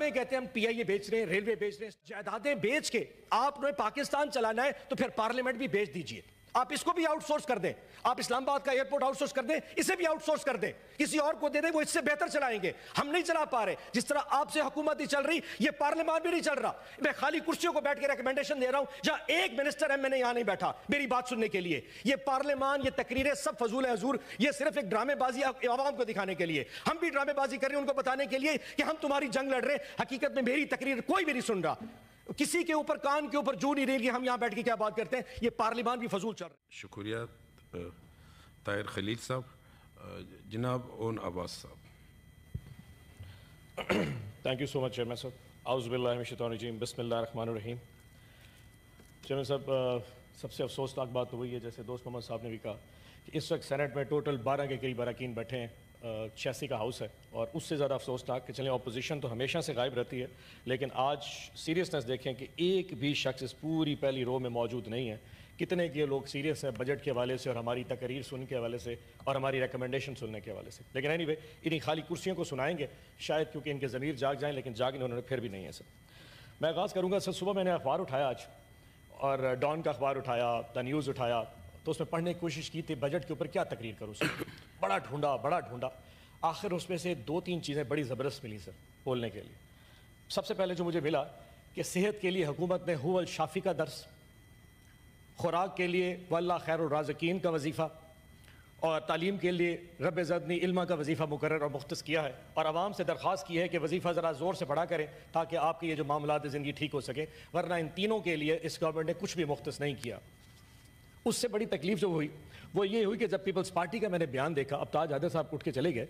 جائیدادیں کہتے ہیں ہم پی آئی اے بیچ رہے ہیں, ریلوے بیچ رہے ہیں, جائیدادیں بیچ کے آپ نے پاکستان چلانا ہے تو پھر پارلیمنٹ بھی بیچ دیجئے. آپ اس کو بھی آؤٹ سورس کر دیں, آپ اسلام آباد کا ایئرپورٹ آؤٹ سورس کر دیں, اسے بھی آؤٹ سورس کر دیں, کسی اور کو دے دیں, وہ اس سے بہتر چلائیں گے. ہم نہیں چلا پا رہے. جس طرح آپ سے حکومت نہیں چل رہی, یہ پارلیمان بھی نہیں چل رہا. میں خالی کرسیوں کو بیٹھ کے ریکمنڈیشن دے رہا ہوں جہاں ایک منسٹر ایم این اے یہاں نہیں بیٹھا میری بات سننے کے لیے. یہ پارلیمان, یہ تقریریں سب فضول حضور, یہ صرف ایک ڈرامے بازی عوام کو دکھانے کے لیے. ہم بھی ڈرامے بازی کر رہے ہیں ان کو بتانے کے لیے کہ ہم تمہاری جنگ لڑ رہے ہیں. حقیقت میں میری تقریر کوئی بھی نہیں سن رہا, کسی کے اوپر کان کے اوپر جو نہیں رہی, ہم یہاں بیٹھ کے کیا بات کرتے ہیں. یہ پارلیمان بھی فضول چل رہا ہے. شکریہ طاہر خلیل صاحب. جناب اون عباس صاحب. Thank you so much chairman صاحب. اعوذ باللہ من الشیطان الرجیم, بسم اللہ الرحمن الرحیم. چیئرمین صاحب, سب سے افسوسناک بات تو وہی ہے جیسے دوست محمد صاحب نے بھی کہا کہ اس وقت سینٹ میں ٹوٹل 12 کے قریب اراکین بیٹھے ہیں, 86 کا ہاؤس ہے, اور اس سے زیادہ افسوسناک کہ چلیں اپوزیشن تو ہمیشہ سے غائب رہتی ہے, لیکن آج سیریسنس دیکھیں کہ ایک بھی شخص اس پوری پہلی رو میں موجود نہیں ہے. کتنے کے لوگ سیریس ہیں بجٹ کے حوالے سے اور ہماری تقریر سننے کے حوالے سے اور ہماری ریکمنڈیشن سننے کے حوالے سے. لیکن اینی وے انہیں خالی کرسیوں کو سنائیں گے شاید کیونکہ ان کے ضمیر جاگ جائیں, لیکن جاگنے انہوں نے پھر بھی نہیں ہے. سر میں آغاز کروں گا. سر صبح میں نے اخبار اٹھایا آج, اور ڈان کا اخبار اٹھایا, دا نیوز اٹھایا, تو اس میں پڑھنے کی کوشش کی تھی بجٹ کے اوپر کیا تقریر کروں. سر بڑا ڈھونڈا, آخر اس میں سے 2-3 چیزیں بڑی زبردست ملی سر بولنے کے لیے. سب سے پہلے جو مجھے ملا کہ صحت کے لیے حکومت نے هو الشافی کا درس, خوراک کے لیے واللہ خیر الرازقین کا وظیفہ, اور تعلیم کے لیے رب زدنی علما کا وظیفہ مقرر اور مختص کیا ہے, اور عوام سے درخواست کی ہے کہ وظیفہ ذرا زور سے پڑھا کریں تاکہ آپ کے یہ جو معاملات زندگی ٹھیک ہو سکے, ورنہ ان تینوں کے لیے اس گورنمنٹ نے کچھ بھی مختص نہیں کیا. اس سے بڑی تکلیف جو ہوئی وہ یہ ہوئی کہ جب پیپلز پارٹی کا میں نے بیان دیکھا, اب تاج حیدر صاحب اٹھ کے چلے گئے,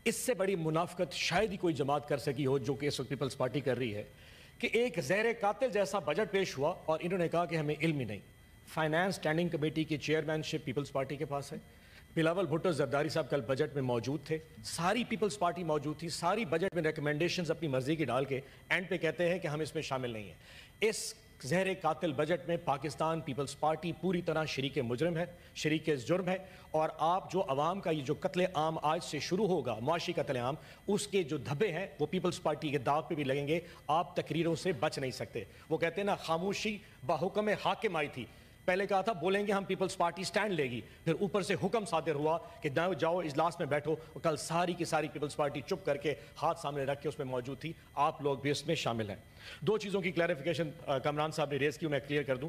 اس سے بڑی منافقت شاید ہی کوئی جماعت کر سکی ہو جو کہ اس وقت پیپلز پارٹی کر رہی ہے, کہ ایک زہر قاتل جیسا بجٹ پیش ہوا اور انہوں نے کہا کہ ہمیں علم ہی نہیں. فائنانس اسٹینڈنگ کمیٹی کی چیئرمین شپ پیپلز پارٹی کے پاس ہے. بلاول بھٹو زرداری صاحب کل بجٹ میں موجود تھے, ساری پیپلز پارٹی موجود تھی, ساری بجٹ میں ریکمنڈیشنز اپنی مرضی کی ڈال کے اینڈ پہ کہتے ہیں کہ ہم اس میں شامل نہیں ہیں. اس زہر قاتل بجٹ میں پاکستان پیپلز پارٹی پوری طرح شریک مجرم ہے, شریک جرم ہے, اور آپ جو عوام کا یہ جو قتل عام آج سے شروع ہوگا, معاشی قتل عام, اس کے جو دھبے ہیں وہ پیپلز پارٹی کے داغ پہ بھی لگیں گے. آپ تقریروں سے بچ نہیں سکتے. وہ کہتے ہیں نا خاموشی بحکم حاکم آئی تھی. پہلے کہا تھا بولیں گے ہم پیپلز پارٹی سٹینڈ لے گی, پھر اوپر سے حکم صادر ہوا کہ جاؤ اجلاس میں بیٹھو. کل ساری کی ساری پیپلز پارٹی چپ کر کے ہاتھ سامنے رکھ کے اس میں موجود تھی. آپ لوگ بھی اس میں شامل ہیں. 2 چیزوں کی کلیریفیکیشن کامران صاحب نے ریز کی, میں کلیئر کر دوں.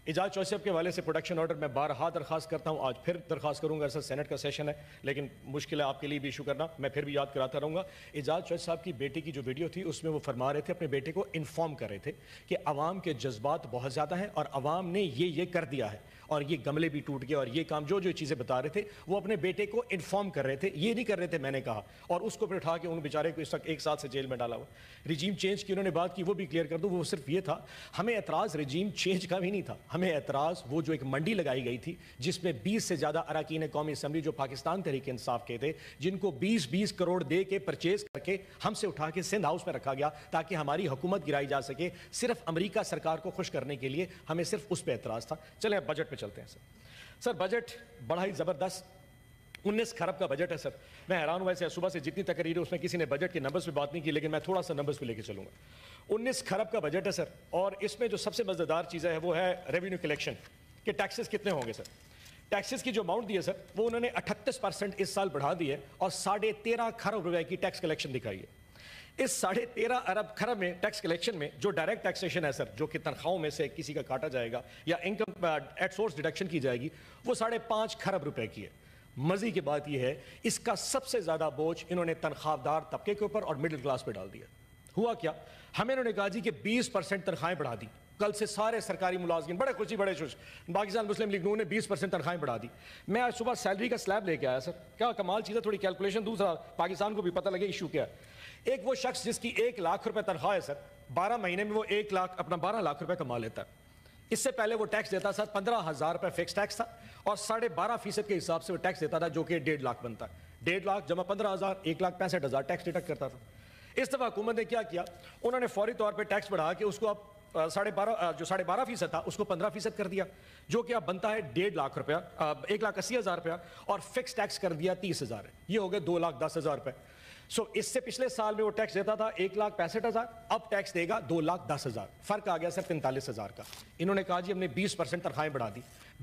اعجاز چوہدری صاحب کے حوالے سے پروڈکشن آرڈر میں بارہا درخواست کرتا ہوں, آج پھر درخواست کروں گا. سر سینٹ کا سیشن ہے لیکن مشکل ہے آپ کے لیے بھی ایشو کرنا, میں پھر بھی یاد کراتا رہوں گا. اعجاز چوہدری صاحب کی بیٹی کی جو ویڈیو تھی اس میں وہ فرما رہے تھے, اپنے بیٹے کو انفارم کر رہے تھے کہ عوام کے جذبات بہت زیادہ ہیں اور عوام نے یہ کر دیا ہے, اور یہ گملے بھی ٹوٹ گئے, اور یہ کام جو چیزیں بتا رہے تھے وہ اپنے بیٹے کو انفارم کر رہے تھے, یہ نہیں کر رہے تھے میں نے کہا. اور اس کو پھر اٹھا کے ان بیچارے کو اس وقت 1 سال سے جیل میں ڈالا ہوا. رجیم چینج کی انہوں نے بات کی, وہ بھی کلیئر کر دوں. وہ صرف یہ تھا, ہمیں اعتراض رجیم چینج کا بھی نہیں تھا, ہمیں اعتراض وہ جو ایک منڈی لگائی گئی تھی جس میں 20 سے زیادہ اراکین قومی اسمبلی جو پاکستان تحریک انصاف کے تھے, جن کو 20 کروڑ دے کے پرچیز کر کے ہم سے اٹھا کے سندھ ہاؤس میں رکھا گیا تاکہ ہماری حکومت گرائی جا سکے, صرف امریکہ سرکار کو خوش کرنے کے لیے. ہمیں صرف اس پہ اعتراض تھا. چلیں اب بجٹ پہ چلتے ہیں. سر بجٹ بڑا ہی زبردست 19 کھرب کا بجٹ ہے. سر میں حیران ہوا, ایسے صبح سے جتنی تقریر ہے اس میں کسی نے بجٹ کے نمبرز پہ بات نہیں کی, لیکن میں تھوڑا سا نمبرز پہ لے کے چلوں گا. 19 کھرب کا بجٹ ہے سر, اور اس میں جو سب سے مزیدار چیز ہے وہ ہے ریونیو کلیکشن, کہ ٹیکسز کتنے ہوں گے. سر ٹیکسز کی جو اماؤنٹ دی ہے سر وہ انہوں نے 38% اس سال بڑھا دی ہے, اور 13.5 کھرب روپے کی ٹیکس کلیکشن دکھائی ہے. اس 13.5 ارب کھرب میں ٹیکس کلیکشن میں جو ڈائریکٹ ٹیکسیشن ہے سر, جو کہ تنخواہوں میں سے کسی کا کاٹا جائے گا یا انکم ایٹ سورس ڈیڈکشن کی جائے گی, وہ 5.5 کھرب روپے کی ہے. مزے کی بات یہ ہے اس کا سب سے زیادہ بوجھ انہوں نے تنخواہ دار طبقے کے اوپر اور مڈل کلاس پہ ڈال دیا. ہوا کیا, ہمیں انہوں نے کہا جی کہ 20% تنخواہیں بڑھا دی. کل سے سارے سرکاری ملازمین بڑے خوشی بڑے خوش, پاکستان مسلم لیگ نون نے 20% تنخواہیں بڑھا دی. میں آج صبح سیلری کا سلیب لے کے آیا. سر کیا کمال چیز ہے, تھوڑی کیلکولیشن دوسرا پاکستان کو بھی پتہ لگے ایشو کیا ہے. ایک وہ شخص جس کی 1 لاکھ روپے تنخواہ ہے سر, 12 مہینے میں وہ 1 لاکھ اپنا 12 لاکھ روپے کما لیتا ہے. اس سے پہلے وہ ٹیکس دیتا سر 15,000 روپے فکس ٹیکس تھا, اور 12.5% کے حساب سے وہ ٹیکس دیتا تھا, جو کہ 1.5 لاکھ بنتا ہے. 1.5 لاکھ جمع 15,000, 1,65,000 ٹیکس ڈیڈکٹ کرتا تھا. اس دفعہ حکومت نے کیا کیا, انہوں نے فوری طور پہ ٹیکس بڑھا کے اس کو اب 12.5% تھا اس کو 15% کر دیا, جو کہ اب بنتا ہے 1.5 لاکھ روپیہ, 1,80,000 روپیہ, اور فکس ٹیکس کر دیا 30,000. یہ ہو گئے 2,10,000 روپے. سو اس سے پچھلے سال میں وہ ٹیکس دیتا تھا 1,65,000, اب ٹیکس دے گا 2,10,000, فرق آ گیا سر 45,000 کا. انہوں نے کہا جی ہم نے 20% تنخواہیں بڑھا دی.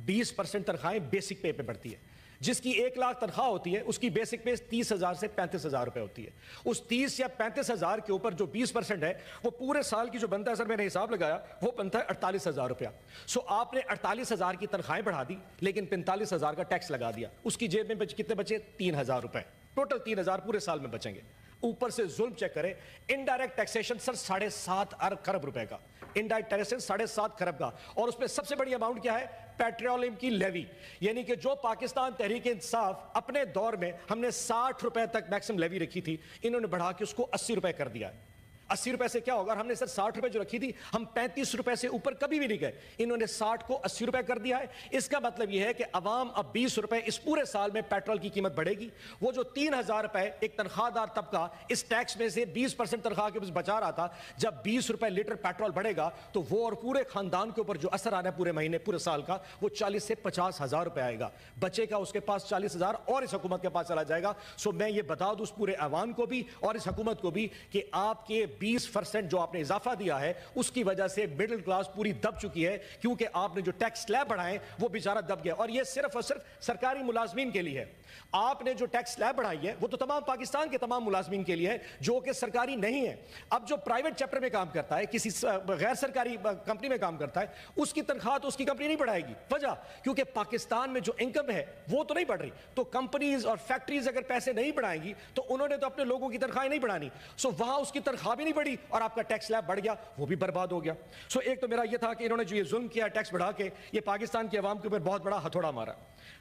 20% تنخواہیں بیسک پے پہ بڑھتی ہے. جس کی 1 لاکھ تنخواہ ہوتی ہے اس کی بیسک پے 30,000 سے 35,000 روپے ہوتی ہے. اس 30 یا 35,000 کے اوپر جو 20% ہے وہ پورے سال کی جو بنتا ہے, سر میں نے حساب لگایا, وہ بنتا ہے 48,000 روپیہ. سو آپ نے 48,000 کی تنخواہیں بڑھا دی لیکن 45,000 کا ٹیکس لگا دیا. اس کی جیب میں کتنے بچے؟ 3,000 روپے. ٹوٹل 3,000 پورے سال میں بچیں گے. اوپر سے ظلم چیک کریں, انڈائریکٹ ٹیکسیشن سر 7.5 کروڑ روپے کا, انڈائریکٹ ٹیکسیشن 7.5 کروڑ کا. اور اس میں سب سے بڑی اماؤنٹ کیا ہے؟ پیٹرولیم کی لیوی. یعنی کہ جو پاکستان تحریک انصاف اپنے دور میں ہم نے 60 روپے تک میکسم لیوی رکھی تھی, انہوں نے بڑھا کے اس کو 80 روپے کر دیا ہے. 80 روپے سے کیا ہوگا؟ ہم نے سر 60 روپے جو رکھی تھی, ہم 35 روپے سے اوپر کبھی بھی نہیں گئے. انہوں نے 60 کو 80 روپے کر دیا ہے. اس کا مطلب یہ ہے کہ عوام اب 20 روپے اس پورے سال میں پیٹرول کی قیمت بڑھے گی. وہ جو 3,000 روپے ایک تنخواہ دار طبقہ اس ٹیکس میں سے 20% تنخواہ کے بچا رہا تھا, جب 20 روپے لیٹر پیٹرول بڑھے گا تو وہ اور پورے خاندان کے اوپر جو اثر آنا ہے پورے مہینے پورے سال کا, وہ 40 سے 50,000 روپے آئے گا. بچے کا اس کے پاس 40,000 اور اس حکومت کے پاس چلا جائے گا. سو میں یہ بتا دوں اس پورے عوام کو بھی اور اس حکومت کو بھی کہ آپ کے 20% جو آپ نے اضافہ دیا ہے اس کی وجہ سے مڈل کلاس پوری دب چکی ہے, کیونکہ آپ نے جو ٹیکس سلیب بڑھائے وہ بیچارہ دب گیا. اور یہ صرف اور صرف سرکاری ملازمین کے لیے ہے. آپ نے جو ٹیکس سلیب بڑھائی ہے وہ تو تمام پاکستان کے تمام ملازمین کے لیے ہے جو کہ سرکاری نہیں ہے. اب جو پرائیویٹ چیپٹر میں کام کرتا ہے, کسی غیر سرکاری کمپنی میں کام کرتا ہے, اس کی تنخواہ تو اس کی کمپنی نہیں بڑھائے گی. وجہ کیونکہ پاکستان میں جو انکم ہے وہ تو نہیں بڑھ رہی. تو کمپنیز اور فیکٹریز اگر پیسے نہیں بڑھائیں گی تو انہوں نے تو اپنے لوگوں کی تنخواہیں نہیں بڑھانی. سو وہاں اس کی تنخواہ بھی نہیں بڑھی اور آپ کا ٹیکس سلیب بڑھ گیا, وہ بھی برباد ہو گیا. سو ایک تو میرا یہ تھا کہ انہوں نے جو یہ ظلم کیا ٹیکس بڑھا کے, یہ پاکستان کے عوام کے اوپر بہت بڑا ہتھوڑا مارا.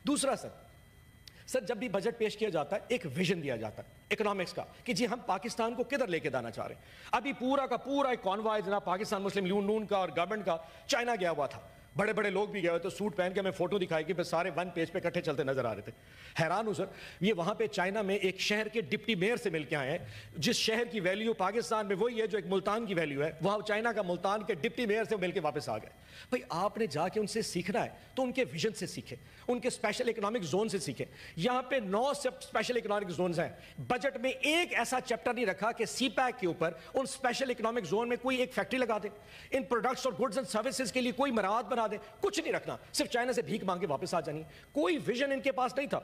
دوسرا سر جب بھی بجٹ پیش کیا جاتا ہے ایک ویژن دیا جاتا ہے اکنامکس کا کہ جی ہم پاکستان کو کدھر لے کے جانا چاہ رہے ہیں. ابھی پورا کا پورا ایک کانوائے جناب پاکستان مسلم یونین کا اور گورنمنٹ کا چائنا گیا ہوا تھا. بڑے بڑے لوگ بھی گئے ہوئے تو سوٹ پہن کے میں فوٹو دکھائی کہ سارے 1 پیج پہ اکٹھے چلتے نظر آ رہے تھے. حیران ہوں سر, یہ وہاں پہ چائنا میں ایک شہر کے ڈپٹی میئر سے مل کے آئے ہیں, جس شہر کی ویلیو پاکستان میں وہی ہے جو ایک ملتان کی ویلیو ہے, وہاں چائنا کا ملتان کے ڈپٹی میئر سے مل کے واپس آ گئے. بھائی آپ نے جا کے ان سے سیکھنا ہے تو ان کے ویژن سے سیکھیں, ان کے اسپیشل اکنامک زون سے سیکھیں. یہاں پہ 9 اسپیشل اکنامک زونز ہیں. بجٹ میں ایک ایسا چیپٹر نہیں رکھا کہ سی پیک کے اوپر ان اسپیشل اکنامک زون میں کوئی ایک فیکٹری لگا دیں, ان پروڈکٹس اور گڈز اینڈ سروسز کے لیے کوئی مراعات بنا دیں. کچھ نہیں رکھنا, صرف چائنا سے بھیک مانگ کے واپس آ جانی. کوئی ویژن ان کے پاس نہیں تھا.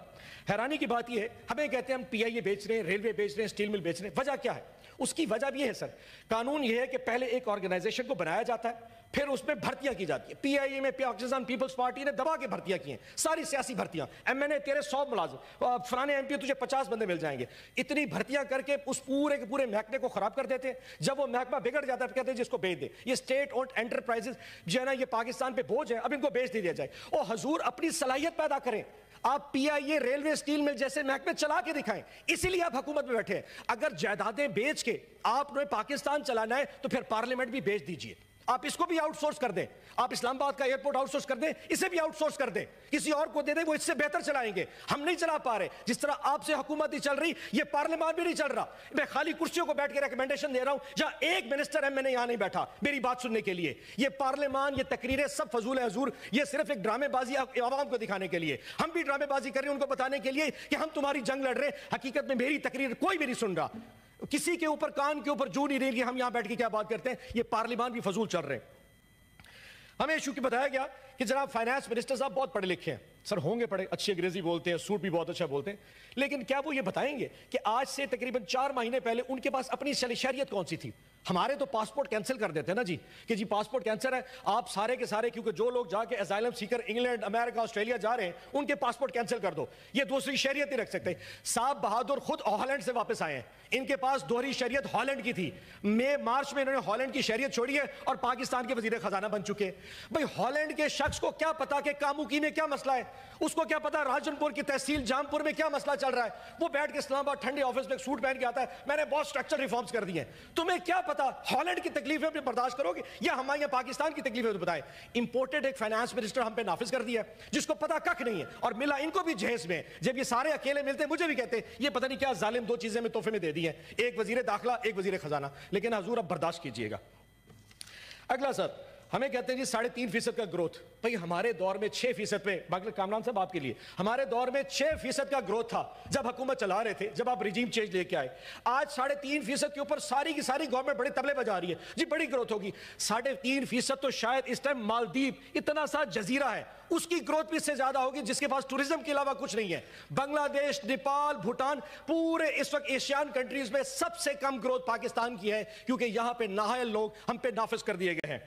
حیرانی کی بات یہ ہے, ہمیں کہتے ہیں ہم پی آئی اے بیچ رہے ہیں, ریلوے بیچ رہے ہیں, اسٹیل مل بیچ رہے ہیں. وجہ کیا ہے؟ اس کی وجہ بھی یہ ہے سر, قانون یہ ہے کہ پہلے ایک آرگنائزیشن کو بنایا جاتا ہے, پھر اس میں بھرتیاں کی جاتی ہیں. پی آئی اے میں پاکستان پیپلز پارٹی نے دبا کے بھرتیاں کی ہیں, ساری سیاسی بھرتیاں. ایم این اے تیرے 100 ملازم, فلانے ایم پی تجھے 50 بندے مل جائیں گے. اتنی بھرتیاں کر کے اس پورے کے پورے محکمے کو خراب کر دیتے ہیں. جب وہ محکمہ بگڑ جاتا ہے کہتے ہیں جس کو بیچ دیں. یہ اسٹیٹ اونڈ انٹرپرائزز جو ہے نا, یہ پاکستان پہ بوجھ ہے, اب ان کو بیچ دیا جائے. او حضور اپنی صلاحیت پیدا کریں. آپ پی آئی اے, ریلوے, اسٹیل مل جیسے محکمے چلا کے دکھائیں. اسی لیے آپ حکومت میں بیٹھے ہیں. اگر جائیدادیں بیچ کے آپ نے پاکستان چلانا ہے تو پھر پارلیمنٹ بھی بیچ دیجئے. آپ اس کو بھی آؤٹ سورس کر دیں. آپ اسلام آباد کا ایئرپورٹ آؤٹ سورس کر دیں, اسے بھی آؤٹ سورس کر دیں, کسی اور کو دے دیں, وہ اس سے بہتر چلائیں گے. ہم نہیں چلا پا رہے. جس طرح آپ سے حکومت نہیں چل رہی, یہ پارلیمان بھی نہیں چل رہا. میں خالی کرسیوں کو بیٹھ کے ریکمنڈیشن دے رہا ہوں, جہاں ایک منسٹر ایم این اے یہاں نہیں بیٹھا میری بات سننے کے لیے. یہ پارلیمان, یہ تقریریں سب فضول حضور, یہ صرف ایک ڈرامے بازی عوام کو دکھانے کے لیے. ہم بھی ڈرامے بازی کر رہے ہیں ان کو بتانے کے لیے کہ ہم تمہاری جنگ لڑ رہے ہیں. حقیقت میں میری تقریر کوئی بھی نہیں سن رہا, کسی کے اوپر کان کے اوپر جو نہیں رہی کہ ہم یہاں بیٹھ کے کیا بات کرتے ہیں. یہ پارلیمان بھی فضول چل رہے ہیں. ہمیں ایشو کی بتایا گیا کہ جناب فائنانس منسٹر صاحب بہت پڑھے لکھے ہیں. سر ہوں گے پڑھے, اچھی انگریزی بولتے ہیں, سوٹ بھی بہت اچھا بولتے ہیں, لیکن کیا وہ یہ بتائیں گے کہ آج سے تقریباً 4 مہینے پہلے ان کے پاس اپنی شہریت کون سی تھی؟ ہمارے تو پاسپورٹ کینسل کر دیتے ہیں نا جی, کہ جی پاسپورٹ کینسل ہے, آپ سارے کے سارے, کیونکہ جو لوگ جا کے اسائلم سیکر انگلینڈ, امریکہ, آسٹریلیا جا رہے ہیں ان کے پاسپورٹ کینسل کر دو. یہ دوسری شہریت نہیں رکھ سکتے. صاحب بہادر خود ہالینڈ سے واپس آئے ہیں, ان کے پاس دوہری شہریت ہالینڈ کی تھی. مارچ میں انہوں نے ہالینڈ کی شہریت چھوڑی ہے اور پاکستان کے وزیر خزانہ بن چکے. بھائی ہالینڈ کے شخص کو کیا پتا کہ کاموکی میں کیا مسئلہ ہے, اس کو کیا پتا راجن پور کی تحصیل جامپور میں کیا مسئلہ چل رہا ہے. وہ بیٹھ کے اسلام آباد ٹھنڈے آفس میں سوٹ پہن کے آتا ہے, میں نے بہت اسٹرکچر ریفارمز کر دیے ہیں. تمہیں کیا پتا ہالینڈ کی تکلیفیں بھی برداشت کرو گے یا ہمارے یہاں پاکستان کی تکلیفیں تو بتائیں. امپورٹڈ ایک فائنانس منسٹر ہم پہ نافذ کر دیا ہے جس کو پتا کک نہیں ہے, اور ملا ان کو بھی جہیز میں. جب یہ سارے اکیلے ملتے ہیں مجھے بھی کہتے ہیں یہ پتہ نہیں کیا ظالم 2 چیزیں میں تحفے میں دے دی ہیں, ایک وزیر داخلہ, ایک وزیر خزانہ. لیکن حضور اب برداشت کیجئے گا. اگلا سر, ہمیں کہتے ہیں جی 3.5% کا گروتھ. بھئی ہمارے دور میں 6% پہ، باقی کامران صاحب آپ کے لیے، ہمارے دور میں 6% کا گروتھ تھا جب حکومت چلا رہے تھے، جب آپ رجیم چینج لے کے آئے. آج 3.5% کے اوپر ساری کی ساری گورنمنٹ بڑے تبلے بجا رہی ہے جی بڑی گروتھ ہوگی. 3.5% تو شاید اس ٹائم مالدیپ اتنا سا جزیرہ ہے، اس کی گروتھ بھی اس سے زیادہ ہوگی جس کے پاس ٹورزم کے علاوہ کچھ نہیں ہے. بنگلہ دیش، نیپال، بھوٹان، پورے اس وقت ایشین کنٹریز میں سب سے کم گروتھ پاکستان کی ہے، کیونکہ یہاں پہ نااہل لوگ ہم پہ نافذ کر دیے گئے ہیں.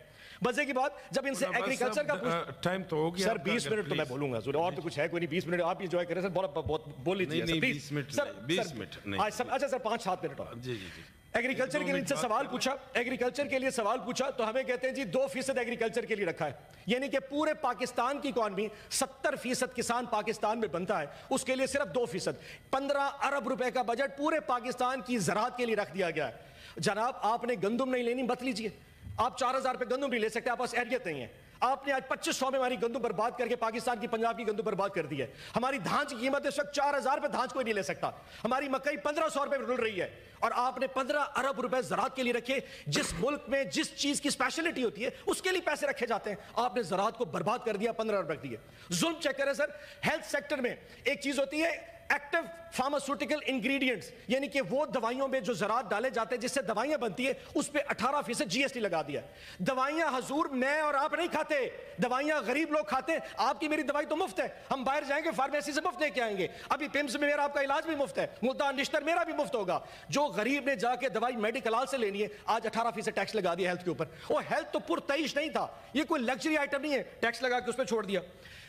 مزے کی بات، جب ان سے ایگریکلچر کا ٹائم تو ہو گیا سر 20 منٹ تو میں بولوں گا اور تو کچھ ہے کوئی نہیں. 20 منٹ آپ انجوائے کریں سر، بہت بول لیجیے سر 20 منٹ. اچھا سر 5-7 منٹ اور. جی جی جی. ایگریکلچر کے لیے سے سوال پوچھا، ایگریکلچر کے لیے سوال پوچھا تو ہمیں کہتے ہیں جی 2% ایگریکلچر کے لیے رکھا ہے، یعنی کہ پورے پاکستان کی اکانومی 70% کسان پاکستان میں بنتا ہے، اس کے لیے صرف 2%، 15 ارب روپے کا بجٹ پورے پاکستان کی زراعت کے لیے رکھ دیا گیا ہے. جناب آپ نے گندم نہیں لینی مت لیجیے، آپ 4000 پہ گندم نہیں لے سکتے، آپ پاس ایریت نہیں ہے. آپ نے آج 2500 میں ہماری گندم برباد کر کے پاکستان کی پنجاب کی گندم برباد کر دی ہے. ہماری دھان کی قیمت اس وقت 4000 پہ دھان کوئی نہیں لے سکتا. ہماری مکئی 1500 روپے رل رہی ہے اور آپ نے 15 ارب روپے زراعت کے لیے رکھے. جس ملک میں جس چیز کی اسپیشلٹی ہوتی ہے اس کے لیے پیسے رکھے جاتے ہیں، آپ نے زراعت کو برباد کر دیا، 15 ارب رکھ دیے. ظلم چیک کریں سر. ہیلتھ سیکٹر میں ایک چیز ہوتی ہے ایکٹیو فارماسیوٹیکل انگریڈینٹس، یعنی کہ وہ دوائیوں میں جو زراعت ڈالے جاتے ہیں جس سے دوائیاں بنتی ہیں، اس پہ 18% GST لگا دیا. دوائیاں حضور میں اور آپ نہیں کھاتے، دوائیاں غریب لوگ کھاتے ہیں. آپ کی میری دوائی تو مفت ہے، ہم باہر جائیں گے فارمیسی سے مفت لے کے آئیں گے. ابھی پیمز میں میرا آپ کا علاج بھی مفت ہے، ملتان نشتر میرا بھی مفت ہوگا. جو غریب نے جا کے دوائی میڈیکل سے لینی ہے، آج 18% ٹیکس لگا دیا ہیلتھ کے اوپر. وہ ہیلتھ تو پرتعیش نہیں تھا، یہ کوئی لگژری آئٹم نہیں ہے، ٹیکس لگا کے اس پہ چھوڑ دیا.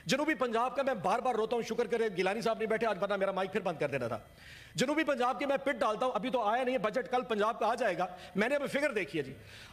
جنوبی پنجاب کا میں بار بار روتا ہوں، شکر کرے گیلانی صاحب نہیں بیٹھے، آج ورنہ میرا مائک پھر بند کر دینا تھا. جنوبی پنجاب کے میں پٹ ڈالتا ہوں، ابھی تو آیا نہیں ہے بجٹ، کل پنجاب کا آ جائے گا. میں نے ابھی فگر دیکھی ہے جی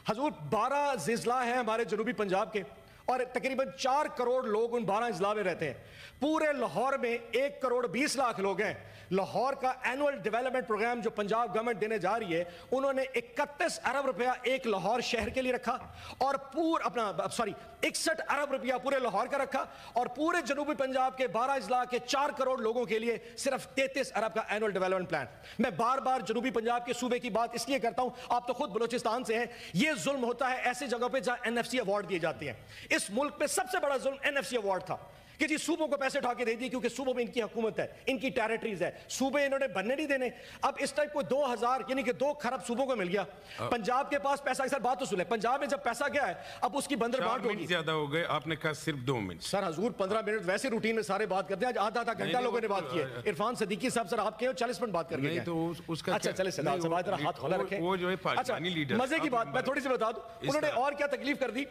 حضور، 12 اضلاع ہیں ہمارے جنوبی پنجاب کے اور تقریباً 4 کروڑ لوگ ان 12 اضلاع میں رہتے ہیں. پورے لاہور میں 1 کروڑ 20 لاکھ لوگ ہیں. لاہور کا اینول ڈیولپمنٹ پروگرام جو پنجاب گورنمنٹ دینے جا رہی ہے، انہوں نے 31 ارب روپیہ ایک لاہور شہر کے لیے رکھا اور 61 ارب روپیہ پورے لاہور کا رکھا، اور پورے جنوبی پنجاب کے 12 اضلاع کے 4 کروڑ لوگوں کے لیے صرف 33 ارب کا اینول ڈیولپمنٹ پلان. میں بار بار جنوبی پنجاب کے صوبے کی بات اس لیے کرتا ہوں، آپ تو خود بلوچستان سے ہیں. یہ ظلم ہوتا ہے ایسی جگہوں پہ جہاں NFC ایوارڈ دیے جاتے ہیں. اس ملک میں سب سے بڑا ظلم NFC ایوارڈ تھا کہ جی صوبوں کو پیسے اٹھا کے دے دیے، کیونکہ صوبوں میں ان کی حکومت ہے، ان کی ٹیریٹریز ہے، صوبے انہوں نے بننے نہیں دینے. اب اس ٹائپ کو 2000 یعنی کہ 2 کھرب صوبوں کو مل گیا. پنجاب کے پاس پیسہ، سر بات تو سنیں، پنجاب میں جب پیسہ گیا ہے اب اس کی بندر بانٹ ہوگی. زیادہ ہو گئے، آپ نے کہا صرف 2 منٹ. سر حضور 15 منٹ ویسے روٹین میں سارے بات کرتے ہیں، آج آدھا گھنٹہ لوگوں نے بات کی ہے. عرفان صدیقی صاحب سر آپ کے 40 منٹ بات کر کے گئے. اچھا چلے سداد صاحب ذرا ہاتھ کھولا رکھیں. وہ جو ہے پاکستانی لیڈر، مزے کی بات میں تھوڑی سی بتا دوں، انہوں نے اور کیا تکلیف کر دی.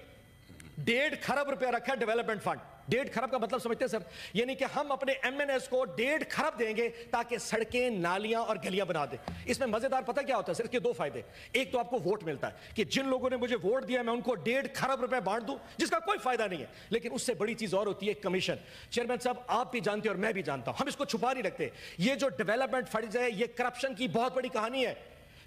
1.5 کھرب روپیہ رکھا ڈیولپمنٹ فنڈ. 1.5 کھرب کا مطلب سمجھتے ہیں سر؟ یعنی کہ ہم اپنے MNS کو 1.5 کھرب دیں گے تاکہ سڑکیں، نالیاں اور گلیاں بنا دیں. اس میں مزیدار پتہ کیا ہوتا ہے سر؟ اس کے 2 فائدے. ایک تو آپ کو ووٹ ملتا ہے کہ جن لوگوں نے مجھے ووٹ دیا میں ان کو 1.5 کھرب روپے بانٹ دوں، جس کا کوئی فائدہ نہیں ہے. لیکن اس سے بڑی چیز اور ہوتی ہے کمیشن. چیئرمین صاحب آپ بھی جانتے ہیں اور میں بھی جانتا ہوں، ہم اس کو چھپا نہیں رکھتے. یہ جو ڈیولپمنٹ فنڈز ہے یہ کرپشن کی بہت بڑی کہانی ہے.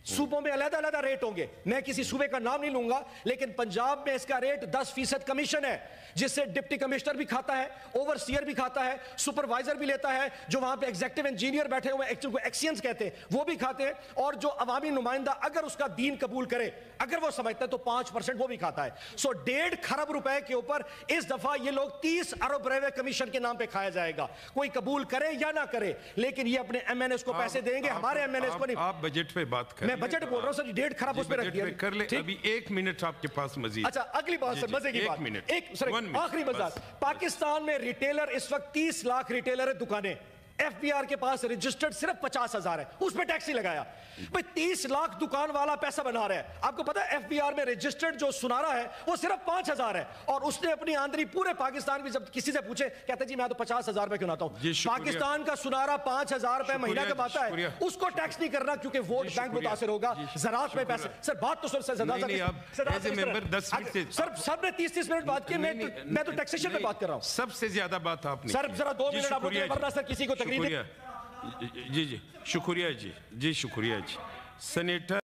صوبوں میں علیحدہ علیحدہ ریٹ ہوں گے، میں کسی صوبے کا نام نہیں لوں گا، لیکن پنجاب میں اس کا ریٹ 10% کمیشن ہے، جس سے ڈپٹی کمشنر بھی کھاتا ہے، اوورسیئر بھی کھاتا ہے، سپروائزر بھی لیتا ہے، جو وہاں پہ ایگزیکٹو انجینئر بیٹھے ہوئے ہیں ایکسینس کہتے ہیں وہ بھی کھاتے ہیں، اور جو عوامی نمائندہ اگر اس کا دین قبول کرے، اگر وہ سمجھتا ہے تو 5% وہ بھی کھاتا ہے. سو 1.5 کھرب روپے کے اوپر اس دفعہ یہ لوگ 30 ارب روپے کمیشن کے نام پہ کھایا جائے گا. کوئی قبول کرے یا نہ کرے، لیکن یہ اپنے MNS کو پیسے دیں گے، ہمارے MNS کو نہیں. آپ بجٹ پہ بات کریں. میں بجٹ بول رہا ہوں سر، 1.5 کھرب اس پہ رکھ دیا کر لیں. ابھی 1 منٹ آپ کے پاس مزید. اچھا اگلی بات سر، مزے کی بات، ایک سر آخری مزہ. پاکستان میں ریٹیلر اس وقت 30 لاکھ ریٹیلر ہے دکانیں. FBR کے پاس رجسٹرڈ صرف 50,000 ہے، اس پہ ٹیکس ہی لگایا. بھئی 30 لاکھ دکان والا پیسہ بنا رہا ہے. آپ کو پتا ہے FBR میں رجسٹرڈ جو سنارا ہے وہ صرف 5,000 ہے، اور اس نے اپنی آمدنی پورے پاکستان میں جب کسی سے پوچھے کہتا ہے جی میں تو 50,000 روپے کماتا ہوں. پاکستان کا سنارا 5,000 روپے مہینہ کماتا ہے، اس کو ٹیکس نہیں کرنا کیونکہ ووٹ بینک متاثر ہوگا. زراعت میں پیسے. سر بات تو سر سب نے 30 منٹ بات کی، میں تو ٹیکسیشن پہ بات کر رہا ہوں. سب سے زیادہ بات آپ نے. سر ذرا 2 منٹ آپ مجھے، ورنہ سر کسی کو تقریر. جی شکریہ جی، جی شکریہ جی، جی شکریہ جی. سینیٹر